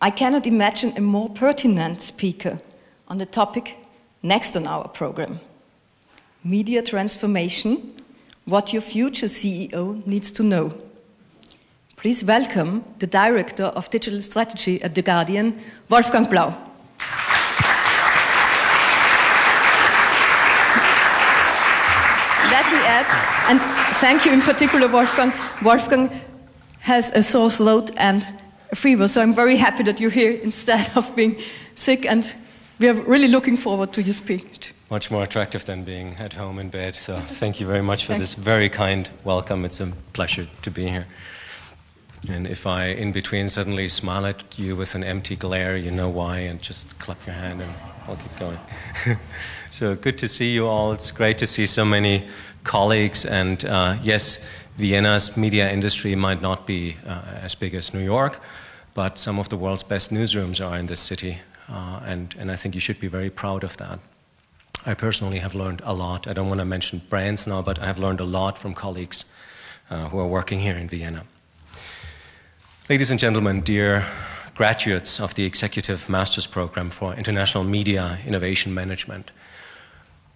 I cannot imagine a more pertinent speaker on the topic next on our program. Media transformation, what your future CEO needs to know. Please welcome the Director of Digital Strategy at The Guardian, Wolfgang Blau. Let me add, and thank you in particular, Wolfgang. Wolfgang has a sore throat and a fever, so I'm very happy that you're here instead of being sick, and we are really looking forward to your speech. Much more attractive than being at home in bed, so thank you very much for this very kind welcome. It's a pleasure to be here. And if I, in between, suddenly smile at you with an empty glare, you know why, and just clap your hand and I'll keep going. So good to see you all. It's great to see so many colleagues, and yes, Vienna's media industry might not be as big as New York, but some of the world's best newsrooms are in this city, and I think you should be very proud of that. I personally have learned a lot. I don't want to mention brands now, but I have learned a lot from colleagues who are working here in Vienna. Ladies and gentlemen, dear graduates of the Executive Master's Program for International Media Innovation Management,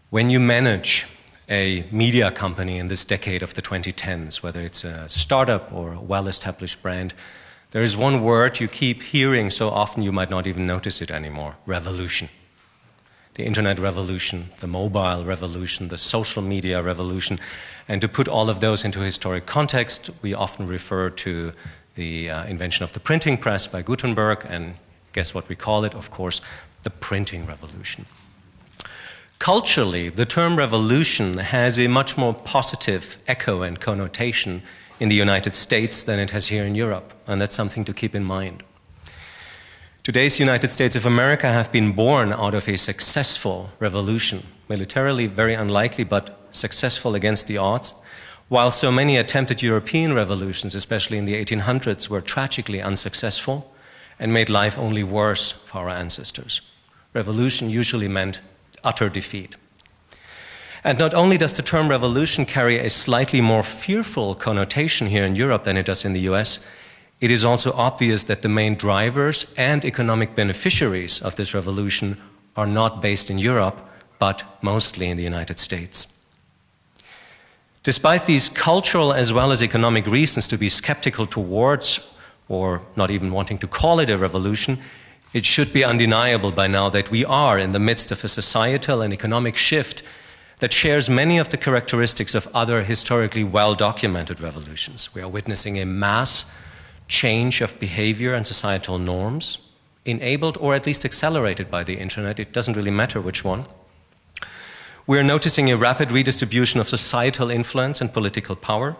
when you manage a media company in this decade of the 2010s, whether it's a startup or a well-established brand, there is one word you keep hearing so often you might not even notice it anymore: revolution. The internet revolution, the mobile revolution, the social media revolution. And to put all of those into historic context, we often refer to the invention of the printing press by Gutenberg, and guess what we call it? Of course, the printing revolution. Culturally, the term revolution has a much more positive echo and connotation in the United States than it has here in Europe, and that's something to keep in mind. Today's United States of America have been born out of a successful revolution, militarily very unlikely, but successful against the odds, while so many attempted European revolutions, especially in the 1800s, were tragically unsuccessful and made life only worse for our ancestors. Revolution usually meant utter defeat. And not only does the term revolution carry a slightly more fearful connotation here in Europe than it does in the US, it is also obvious that the main drivers and economic beneficiaries of this revolution are not based in Europe, but mostly in the United States. Despite these cultural as well as economic reasons to be skeptical towards, or not even wanting to call it a revolution, it should be undeniable by now that we are in the midst of a societal and economic shift that shares many of the characteristics of other historically well-documented revolutions. We are witnessing a mass change of behavior and societal norms, enabled or at least accelerated by the internet. It doesn't really matter which one. We are noticing a rapid redistribution of societal influence and political power,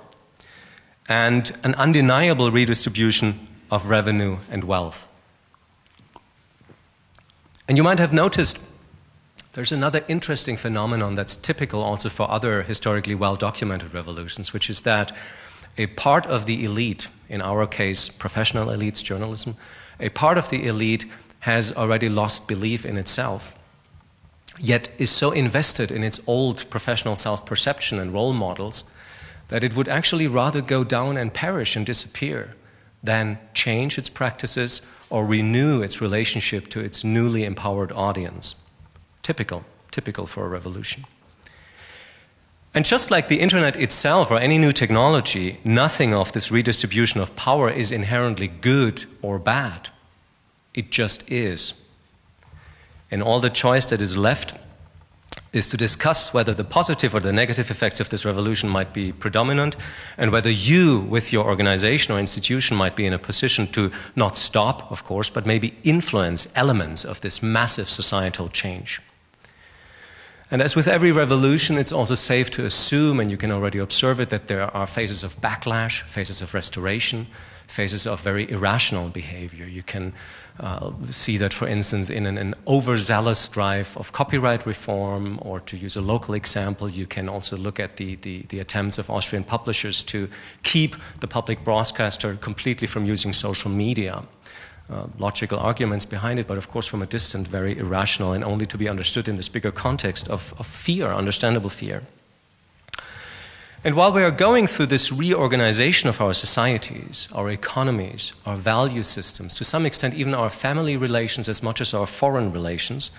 and an undeniable redistribution of revenue and wealth. And you might have noticed there's another interesting phenomenon that's typical also for other historically well-documented revolutions, which is that a part of the elite, in our case professional elites, journalism, a part of the elite has already lost belief in itself, yet is so invested in its old professional self-perception and role models that it would actually rather go down and perish and disappear than change its practices or renew its relationship to its newly empowered audience. Typical for a revolution. And just like the internet itself or any new technology, nothing of this redistribution of power is inherently good or bad. It just is. And all the choice that is left is to discuss whether the positive or the negative effects of this revolution might be predominant, and whether you, with your organization or institution, might be in a position to not stop, of course, but maybe influence elements of this massive societal change. And as with every revolution, it's also safe to assume, and you can already observe it, that there are phases of backlash, phases of restoration, phases of very irrational behavior. You can see that, for instance, in an overzealous drive of copyright reform, or to use a local example, you can also look at the attempts of Austrian publishers to keep the public broadcaster completely from using social media. Logical arguments behind it, but of course from a distance very irrational and only to be understood in this bigger context of fear, understandable fear. And while we are going through this reorganization of our societies, our economies, our value systems, to some extent even our family relations as much as our foreign relations,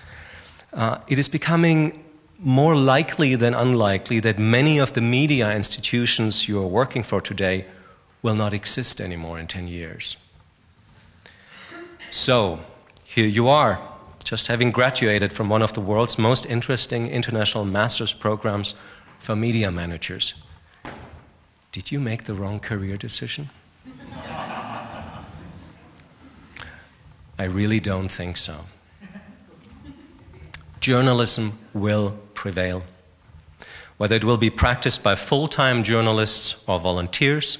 it is becoming more likely than unlikely that many of the media institutions you are working for today will not exist anymore in 10 years. So, here you are, just having graduated from one of the world's most interesting international master's programs for media managers. Did you make the wrong career decision? I really don't think so. Journalism will prevail. Whether it will be practiced by full-time journalists or volunteers,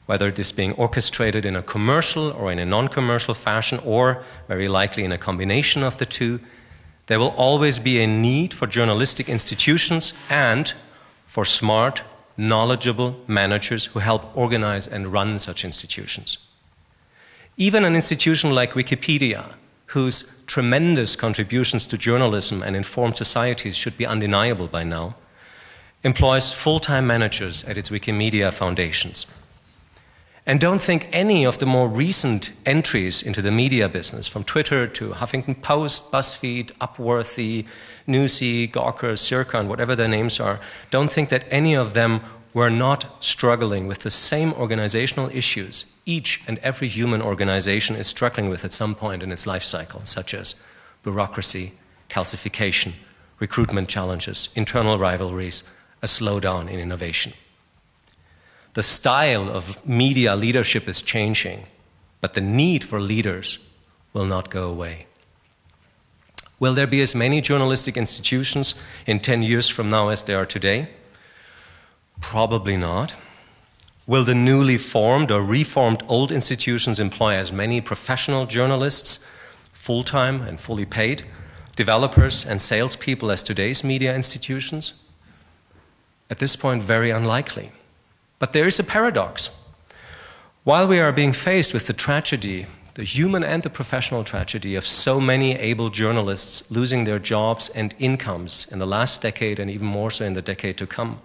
whether it is being orchestrated in a commercial or in a non-commercial fashion, or very likely in a combination of the two, there will always be a need for journalistic institutions and for smart, knowledgeable managers who help organize and run such institutions. Even an institution like Wikipedia, whose tremendous contributions to journalism and informed societies should be undeniable by now, employs full-time managers at its Wikimedia foundations. And don't think any of the more recent entries into the media business, from Twitter to Huffington Post, BuzzFeed, Upworthy, Newsy, Gawker, Circa, and whatever their names are, don't think that any of them were not struggling with the same organizational issues each and every human organization is struggling with at some point in its life cycle, such as bureaucracy, calcification, recruitment challenges, internal rivalries, a slowdown in innovation. The style of media leadership is changing, but the need for leaders will not go away. Will there be as many journalistic institutions in 10 years from now as there are today? Probably not. Will the newly formed or reformed old institutions employ as many professional journalists, full-time and fully paid, developers and salespeople as today's media institutions? At this point, very unlikely. But there is a paradox. While we are being faced with the tragedy, the human and the professional tragedy of so many able journalists losing their jobs and incomes in the last decade and even more so in the decade to come,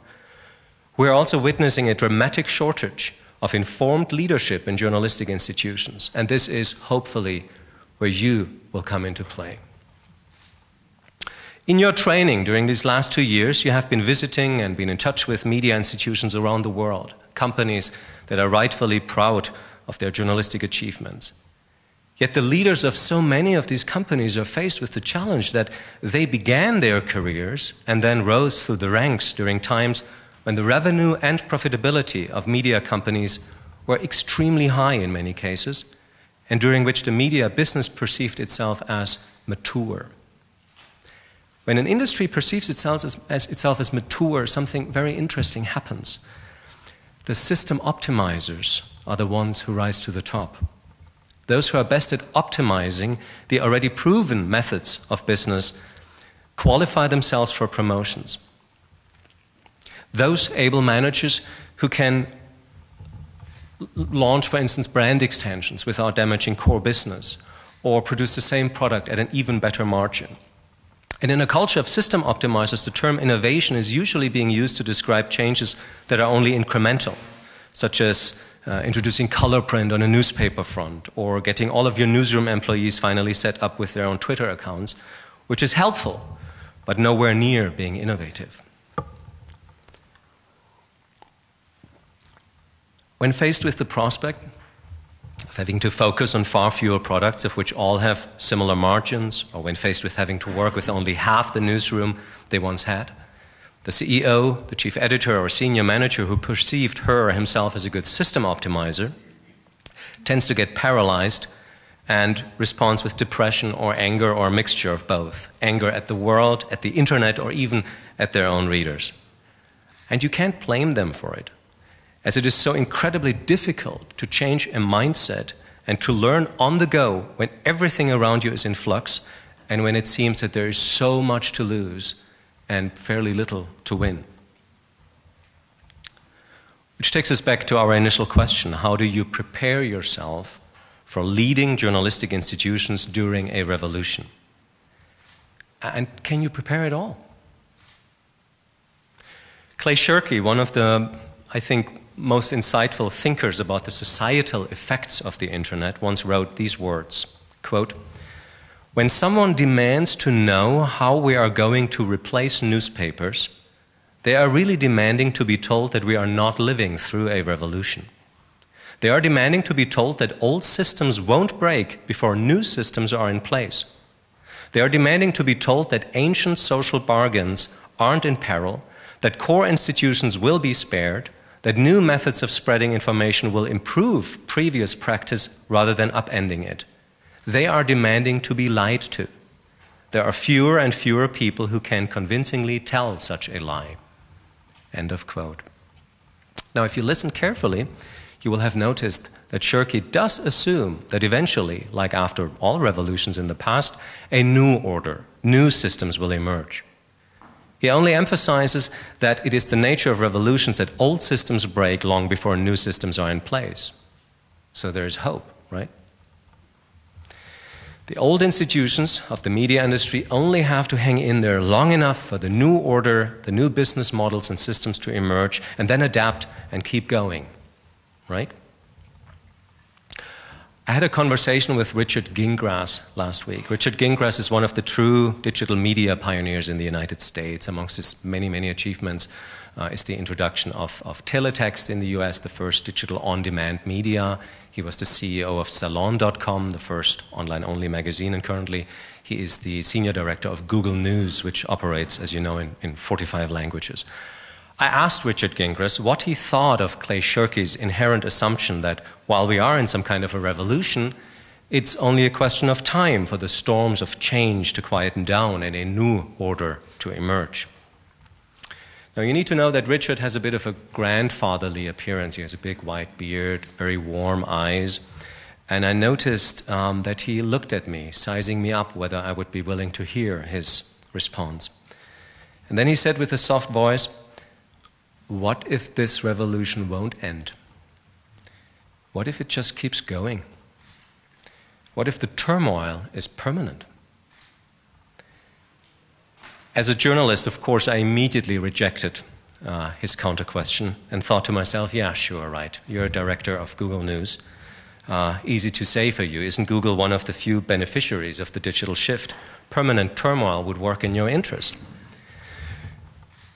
we are also witnessing a dramatic shortage of informed leadership in journalistic institutions, and this is hopefully where you will come into play. In your training during these last 2 years, you have been visiting and been in touch with media institutions around the world, companies that are rightfully proud of their journalistic achievements. Yet the leaders of so many of these companies are faced with the challenge that they began their careers and then rose through the ranks during times when the revenue and profitability of media companies were extremely high in many cases, and during which the media business perceived itself as mature. When an industry perceives itself as mature, something very interesting happens. The system optimizers are the ones who rise to the top. Those who are best at optimizing the already proven methods of business qualify themselves for promotions. Those able managers who can launch, for instance, brand extensions without damaging core business, or produce the same product at an even better margin. And in a culture of system optimizers, the term innovation is usually being used to describe changes that are only incremental, such as introducing color print on a newspaper front, or getting all of your newsroom employees finally set up with their own Twitter accounts, which is helpful, but nowhere near being innovative. When faced with the prospect of having to focus on far fewer products of which all have similar margins, or when faced with having to work with only half the newsroom they once had, the CEO, the chief editor, or senior manager who perceived her or himself as a good system optimizer tends to get paralyzed and responds with depression or anger or a mixture of both. Anger at the world, at the internet, or even at their own readers. And you can't blame them for it, as it is so incredibly difficult to change a mindset and to learn on the go when everything around you is in flux and when it seems that there is so much to lose and fairly little to win. Which takes us back to our initial question: how do you prepare yourself for leading journalistic institutions during a revolution? And can you prepare at all? Clay Shirky, one of the, I think, most insightful thinkers about the societal effects of the internet, once wrote these words, quote, "When someone demands to know how we are going to replace newspapers, they are really demanding to be told that we are not living through a revolution. They are demanding to be told that old systems won't break before new systems are in place. They are demanding to be told that ancient social bargains aren't in peril, that core institutions will be spared, that new methods of spreading information will improve previous practice rather than upending it. They are demanding to be lied to. There are fewer and fewer people who can convincingly tell such a lie." End of quote. Now, if you listen carefully, you will have noticed that Shirky does assume that eventually, like after all revolutions in the past, a new order, new systems will emerge. He only emphasizes that it is the nature of revolutions that old systems break long before new systems are in place. So there is hope, right? The old institutions of the media industry only have to hang in there long enough for the new order, the new business models and systems to emerge, and then adapt and keep going, right? I had a conversation with Richard Gingras last week. Richard Gingras is one of the true digital media pioneers in the United States. Amongst his many, many achievements is the introduction of teletext in the US, the first digital on-demand media. He was the CEO of Salon.com, the first online-only magazine, and currently he is the senior director of Google News, which operates, as you know, in 45 languages. I asked Richard Gingras what he thought of Clay Shirky's inherent assumption that while we are in some kind of a revolution, it's only a question of time for the storms of change to quieten down and a new order to emerge. Now, you need to know that Richard has a bit of a grandfatherly appearance. He has a big white beard, very warm eyes, and I noticed that he looked at me, sizing me up whether I would be willing to hear his response. And then he said with a soft voice, "What if this revolution won't end? What if it just keeps going? What if the turmoil is permanent?" As a journalist, of course, I immediately rejected his counter-question and thought to myself, yeah, sure, right. You're a director of Google News. Easy to say for you. Isn't Google one of the few beneficiaries of the digital shift? Permanent turmoil would work in your interest.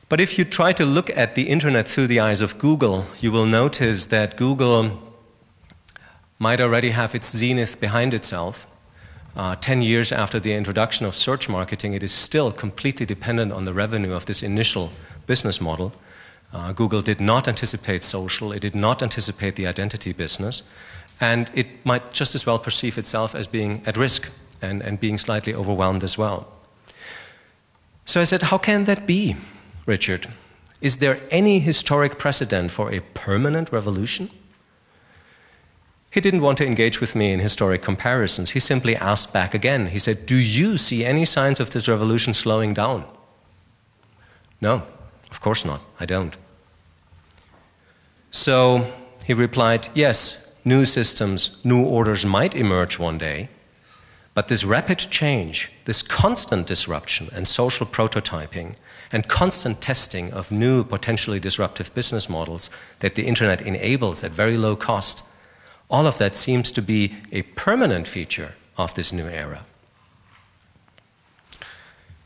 But if you try to look at the internet through the eyes of Google, you will notice that Google might already have its zenith behind itself. 10 years after the introduction of search marketing, it is still completely dependent on the revenue of this initial business model. Google did not anticipate social, it did not anticipate the identity business, and it might just as well perceive itself as being at risk and being slightly overwhelmed as well. So I said, how can that be, Richard? Is there any historic precedent for a permanent revolution? He didn't want to engage with me in historic comparisons. He simply asked back again. He said, do you see any signs of this revolution slowing down? No, of course not. I don't. So he replied, yes, new systems, new orders might emerge one day, but this rapid change, this constant disruption and social prototyping and constant testing of new potentially disruptive business models that the internet enables at very low cost, all of that seems to be a permanent feature of this new era.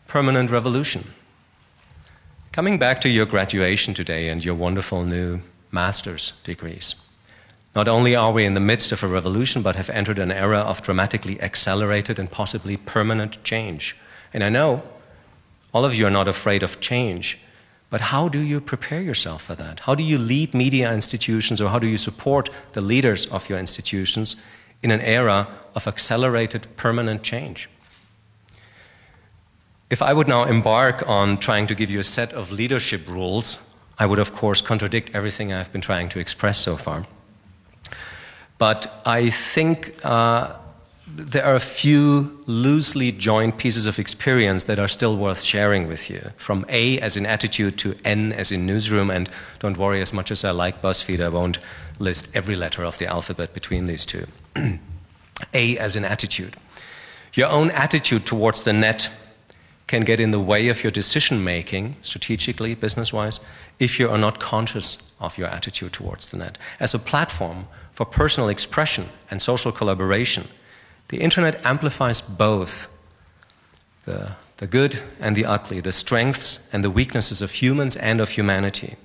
Permanent revolution. Coming back to your graduation today and your wonderful new master's degrees. Not only are we in the midst of a revolution, but have entered an era of dramatically accelerated and possibly permanent change. And I know all of you are not afraid of change, but how do you prepare yourself for that? How do you lead media institutions, or how do you support the leaders of your institutions in an era of accelerated permanent change? If I would now embark on trying to give you a set of leadership rules, I would of course contradict everything I've been trying to express so far. But I think there are a few loosely joined pieces of experience that are still worth sharing with you. From A as in attitude to N as in newsroom, and don't worry, as much as I like BuzzFeed, I won't list every letter of the alphabet between these two. A as in attitude. Your own attitude towards the net can get in the way of your decision making, strategically, business-wise, if you are not conscious of your attitude towards the net. As a platform for personal expression and social collaboration, the internet amplifies both the good and the ugly, the strengths and the weaknesses of humans and of humanity.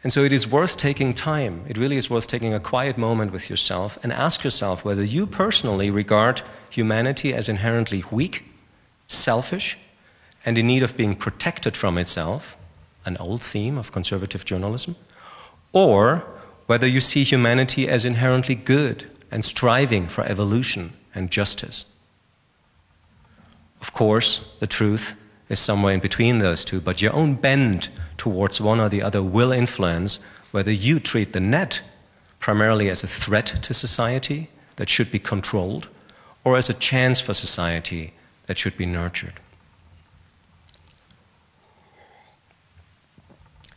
And so it is worth taking time, it really is worth taking a quiet moment with yourself and ask yourself whether you personally regard humanity as inherently weak, selfish, and in need of being protected from itself, an old theme of conservative journalism, or whether you see humanity as inherently good and striving for evolution and justice. Of course, the truth is somewhere in between those two, but your own bend towards one or the other will influence whether you treat the net primarily as a threat to society that should be controlled, or as a chance for society that should be nurtured.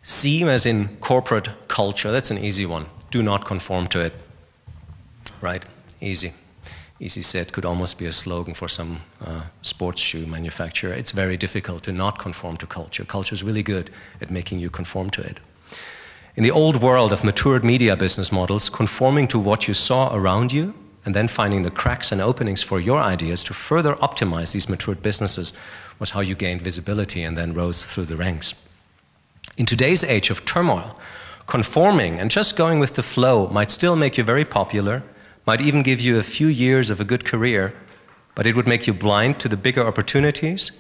C as in corporate culture, that's an easy one. Do not conform to it. Right? Easy. Easy said, could almost be a slogan for some sports shoe manufacturer. It's very difficult to not conform to culture. Culture is really good at making you conform to it. In the old world of matured media business models, conforming to what you saw around you and then finding the cracks and openings for your ideas to further optimize these matured businesses was how you gained visibility and then rose through the ranks. In today's age of turmoil, conforming and just going with the flow might still make you very popular, might even give you a few years of a good career, but it would make you blind to the bigger opportunities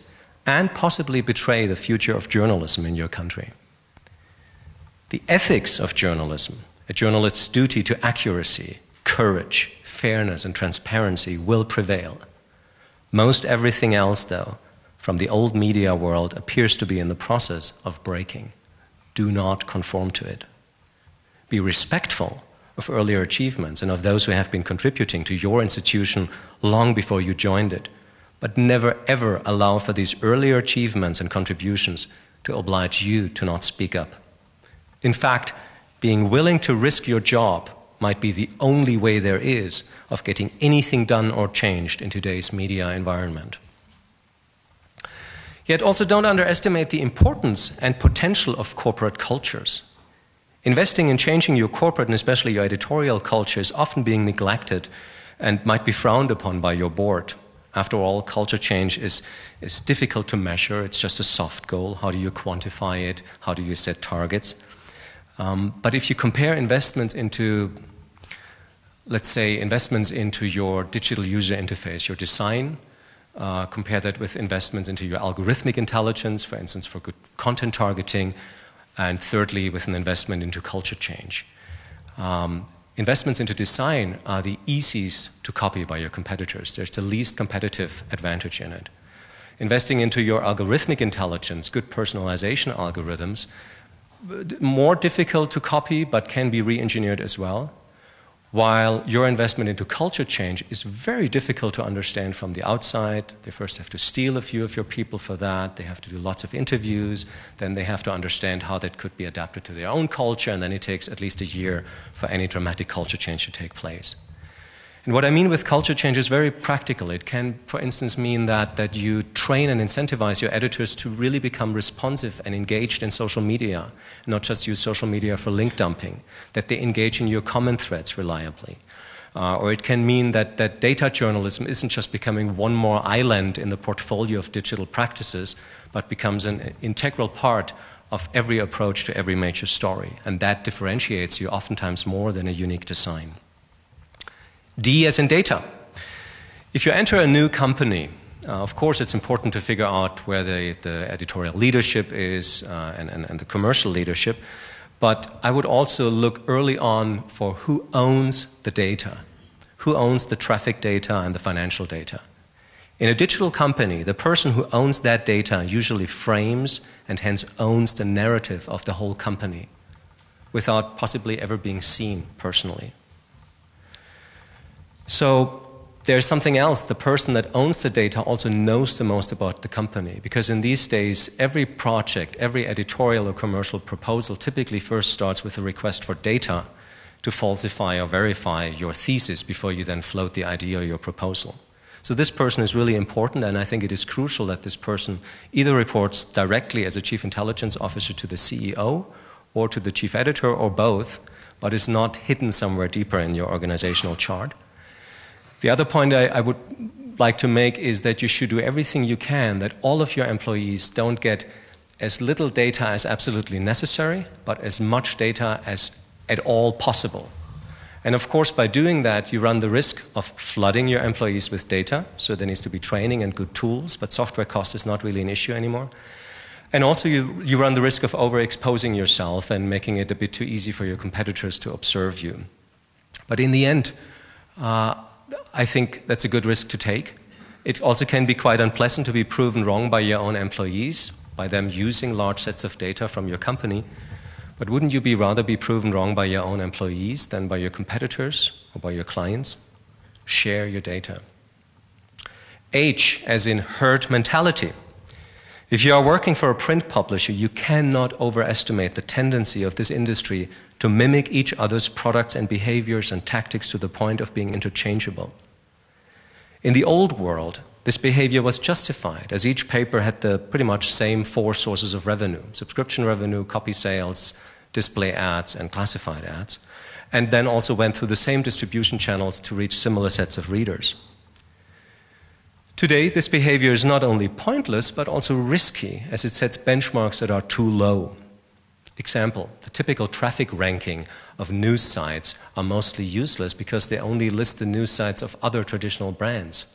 and possibly betray the future of journalism in your country. The ethics of journalism, a journalist's duty to accuracy, courage, fairness, and transparency will prevail. Most everything else, though, from the old media world appears to be in the process of breaking. Do not conform to it. Be respectful of earlier achievements and of those who have been contributing to your institution long before you joined it, but never ever allow for these earlier achievements and contributions to oblige you to not speak up. In fact, being willing to risk your job might be the only way there is of getting anything done or changed in today's media environment. Yet also don't underestimate the importance and potential of corporate cultures. Investing in changing your corporate and especially your editorial culture is often being neglected and might be frowned upon by your board. After all, culture change is difficult to measure. It's just a soft goal. How do you quantify it? How do you set targets? But if you compare investments into, let's say, investments into your digital user interface, your design, compare that with investments into your algorithmic intelligence, for instance, for good content targeting, and thirdly, with an investment into culture change. Investments into design are the easiest to copy by your competitors. There's the least competitive advantage in it. Investing into your algorithmic intelligence, good personalization algorithms, more difficult to copy but can be re-engineered as well. While your investment into culture change is very difficult to understand from the outside. They first have to steal a few of your people for that. They have to do lots of interviews. Then they have to understand how that could be adapted to their own culture. And then it takes at least a year for any dramatic culture change to take place. And what I mean with culture change is very practical. It can, for instance, mean that you train and incentivize your editors to really become responsive and engaged in social media, not just use social media for link dumping, that they engage in your comment threads reliably. Or it can mean that data journalism isn't just becoming one more island in the portfolio of digital practices, but becomes an integral part of every approach to every major story. And that differentiates you oftentimes more than a unique design. D as in data. If you enter a new company, of course it's important to figure out where the editorial leadership is and the commercial leadership, but I would also look early on for who owns the data, who owns the traffic data and the financial data. In a digital company, the person who owns that data usually frames and hence owns the narrative of the whole company without possibly ever being seen personally. So there's something else. The person that owns the data also knows the most about the company, because in these days, every project, every editorial or commercial proposal typically first starts with a request for data to falsify or verify your thesis before you then float the idea or your proposal. So this person is really important, and I think it is crucial that this person either reports directly as a chief intelligence officer to the CEO or to the chief editor or both, but is not hidden somewhere deeper in your organizational chart. The other point I would like to make is that you should do everything you can that all of your employees don't get as little data as absolutely necessary, but as much data as at all possible. And of course, by doing that, you run the risk of flooding your employees with data, so there needs to be training and good tools, but software cost is not really an issue anymore. And also you run the risk of overexposing yourself and making it a bit too easy for your competitors to observe you. But in the end, I think that's a good risk to take. It also can be quite unpleasant to be proven wrong by your own employees, by them using large sets of data from your company. But wouldn't you rather be proven wrong by your own employees than by your competitors or by your clients? Share your data. H, as in herd mentality. If you are working for a print publisher, you cannot overestimate the tendency of this industry to mimic each other's products and behaviors and tactics to the point of being interchangeable. In the old world, this behavior was justified, as each paper had the pretty much same 4 sources of revenue: subscription revenue, copy sales, display ads, and classified ads, and then also went through the same distribution channels to reach similar sets of readers. Today, this behavior is not only pointless, but also risky, as it sets benchmarks that are too low. Example, the typical traffic ranking of news sites are mostly useless because they only list the news sites of other traditional brands,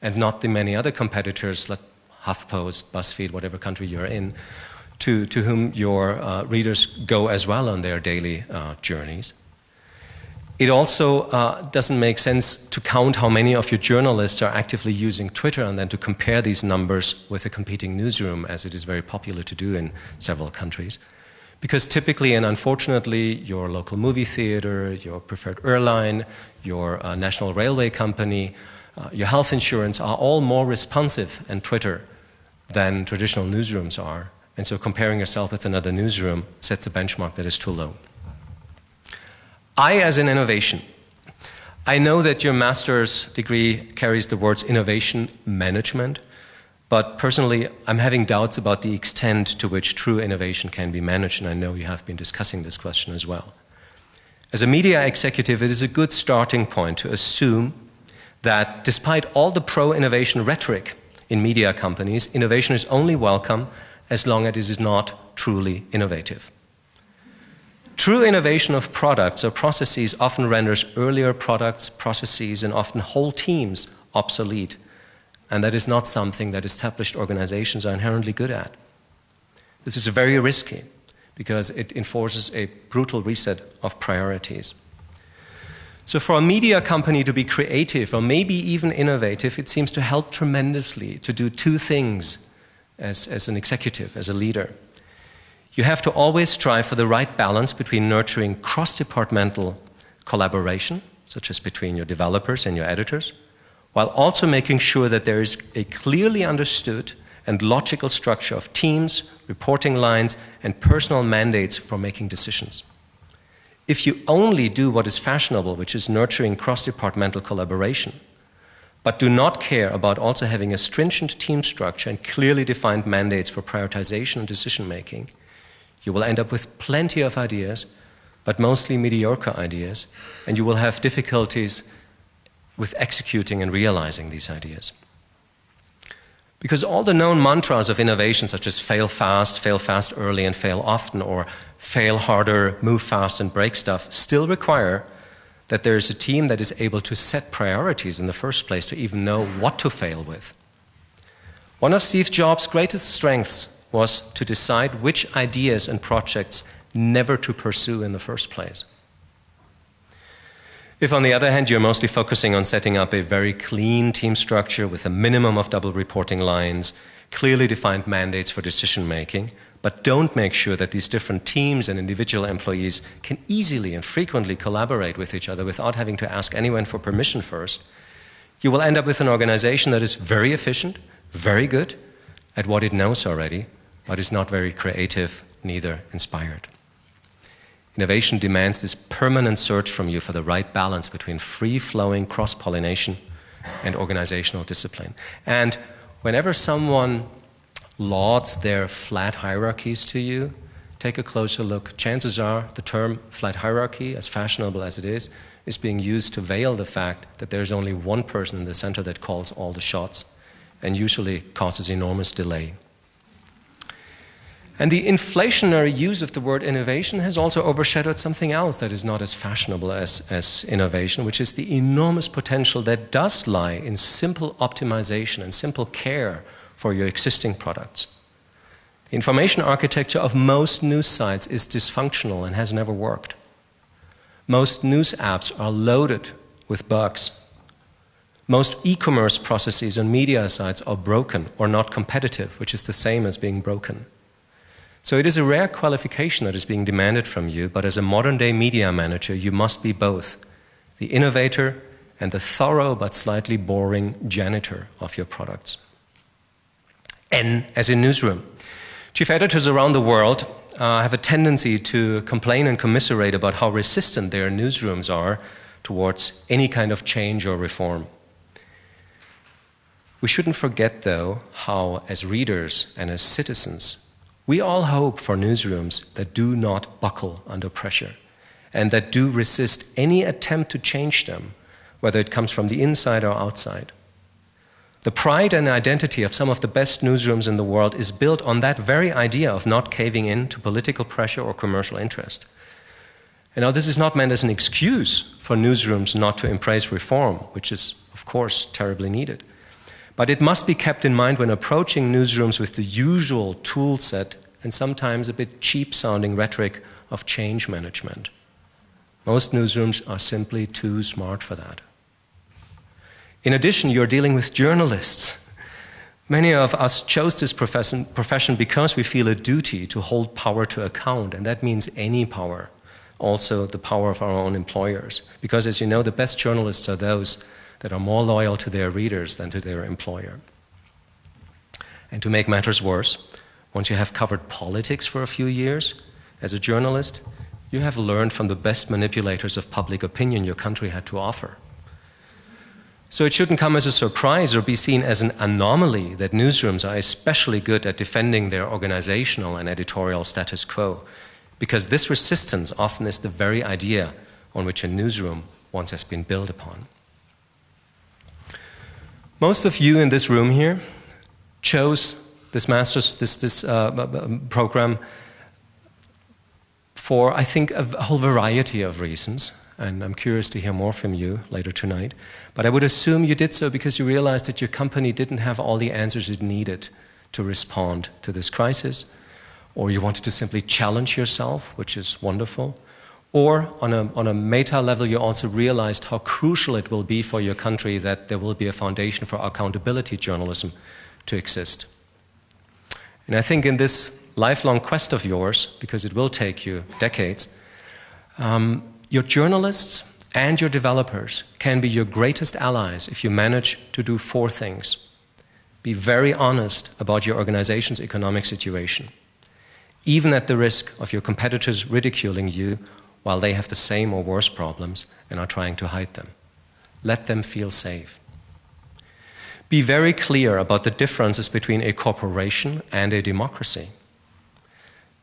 and not the many other competitors like HuffPost, BuzzFeed, whatever country you're in, to whom your readers go as well on their daily journeys. It also doesn't make sense to count how many of your journalists are actively using Twitter and then to compare these numbers with a competing newsroom, as it is very popular to do in several countries. Because typically and unfortunately, your local movie theater, your preferred airline, your national railway company, your health insurance are all more responsive on Twitter than traditional newsrooms are. And so comparing yourself with another newsroom sets a benchmark that is too low. I, as in innovation. I know that your master's degree carries the words innovation management, but personally, I'm having doubts about the extent to which true innovation can be managed, and I know you have been discussing this question as well. As a media executive, it is a good starting point to assume that despite all the pro-innovation rhetoric in media companies, innovation is only welcome as long as it is not truly innovative. True innovation of products or processes often renders earlier products, processes, and often whole teams obsolete. And that is not something that established organizations are inherently good at. This is very risky because it enforces a brutal reset of priorities. So for a media company to be creative or maybe even innovative, it seems to help tremendously to do 2 things as an executive, as a leader. You have to always strive for the right balance between nurturing cross-departmental collaboration, such as between your developers and your editors, while also making sure that there is a clearly understood and logical structure of teams, reporting lines, and personal mandates for making decisions. If you only do what is fashionable, which is nurturing cross-departmental collaboration, but do not care about also having a stringent team structure and clearly defined mandates for prioritization and decision-making, you will end up with plenty of ideas, but mostly mediocre ideas, and you will have difficulties with executing and realizing these ideas. Because all the known mantras of innovation, such as fail fast early and fail often, or fail harder, move fast and break stuff, still require that there is a team that is able to set priorities in the first place to even know what to fail with. One of Steve Jobs' greatest strengths was to decide which ideas and projects never to pursue in the first place. If, on the other hand, you're mostly focusing on setting up a very clean team structure with a minimum of double reporting lines, clearly defined mandates for decision-making, but don't make sure that these different teams and individual employees can easily and frequently collaborate with each other without having to ask anyone for permission first, you will end up with an organization that is very efficient, very good at what it knows already, but is not very creative, neither inspired. Innovation demands this permanent search from you for the right balance between free-flowing cross-pollination and organizational discipline. And whenever someone lauds their flat hierarchies to you, take a closer look. Chances are the term flat hierarchy, as fashionable as it is being used to veil the fact that there's only one person in the center that calls all the shots and usually causes enormous delay. And the inflationary use of the word innovation has also overshadowed something else that is not as fashionable as innovation, which is the enormous potential that does lie in simple optimization and simple care for your existing products. The information architecture of most news sites is dysfunctional and has never worked. Most news apps are loaded with bugs. Most e-commerce processes on media sites are broken or not competitive, which is the same as being broken. So it is a rare qualification that is being demanded from you, but as a modern-day media manager, you must be both the innovator and the thorough but slightly boring janitor of your products. N as in newsroom. Chief editors around the world have a tendency to complain and commiserate about how resistant their newsrooms are towards any kind of change or reform. We shouldn't forget, though, how as readers and as citizens, we all hope for newsrooms that do not buckle under pressure and that do resist any attempt to change them, whether it comes from the inside or outside. The pride and identity of some of the best newsrooms in the world is built on that very idea of not caving in to political pressure or commercial interest. And now this is not meant as an excuse for newsrooms not to embrace reform, which is, of course, terribly needed. But it must be kept in mind when approaching newsrooms with the usual tool set and sometimes a bit cheap-sounding rhetoric of change management. Most newsrooms are simply too smart for that. In addition, you're dealing with journalists. Many of us chose this profession because we feel a duty to hold power to account, and that means any power, also the power of our own employers. Because as you know, the best journalists are those that are more loyal to their readers than to their employer. And to make matters worse, once you have covered politics for a few years, as a journalist, you have learned from the best manipulators of public opinion your country had to offer. So it shouldn't come as a surprise or be seen as an anomaly that newsrooms are especially good at defending their organizational and editorial status quo, because this resistance often is the very idea on which a newsroom once has been built upon. Most of you in this room here chose this master's program for, I think, a whole variety of reasons. And I'm curious to hear more from you later tonight. But I would assume you did so because you realized that your company didn't have all the answers it needed to respond to this crisis, or you wanted to simply challenge yourself, which is wonderful, or on a meta level you also realized how crucial it will be for your country that there will be a foundation for accountability journalism to exist. And I think in this lifelong quest of yours, because it will take you decades, your journalists and your developers can be your greatest allies if you manage to do four things. Be very honest about your organization's economic situation, even at the risk of your competitors ridiculing you while they have the same or worse problems and are trying to hide them. Let them feel safe. Be very clear about the differences between a corporation and a democracy.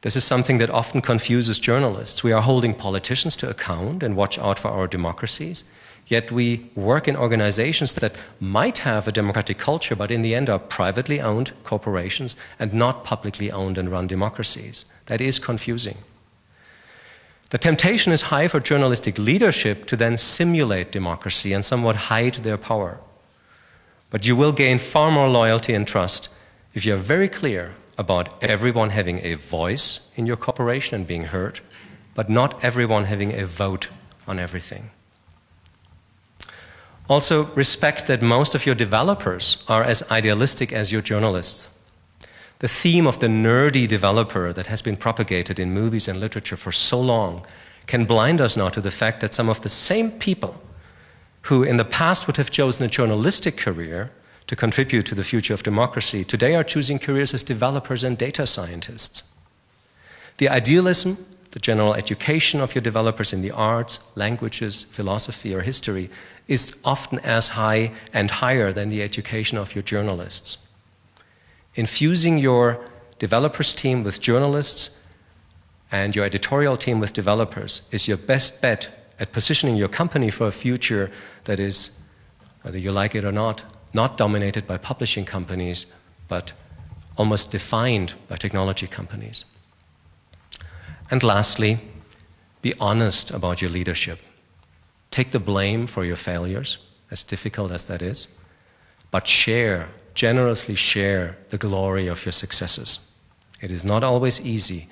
This is something that often confuses journalists. We are holding politicians to account and watch out for our democracies, yet we work in organizations that might have a democratic culture, but in the end are privately owned corporations and not publicly owned and run democracies. That is confusing. The temptation is high for journalistic leadership to then simulate democracy and somewhat hide their power. But you will gain far more loyalty and trust if you are very clear about everyone having a voice in your corporation and being heard, but not everyone having a vote on everything. Also, respect that most of your developers are as idealistic as your journalists. The theme of the nerdy developer that has been propagated in movies and literature for so long can blind us now to the fact that some of the same people who in the past would have chosen a journalistic career to contribute to the future of democracy, today are choosing careers as developers and data scientists. The idealism the general education of your developers in the arts, languages, philosophy, or history is often as high and higher than the education of your journalists. Infusing your developers team with journalists and your editorial team with developers is your best bet at positioning your company for a future that is, whether you like it or not dominated by publishing companies, but almost defined by technology companies. And lastly, be honest about your leadership. Take the blame for your failures, as difficult as that is, but generously share the glory of your successes. It is not always easy,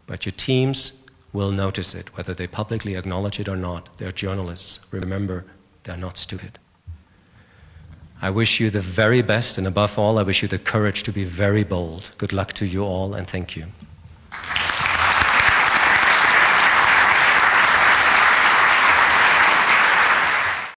but your teams will notice it, whether they publicly acknowledge it or not. They're journalists. Remember, they're not stupid. I wish you the very best, and above all, I wish you the courage to be very bold. Good luck to you all, and thank you.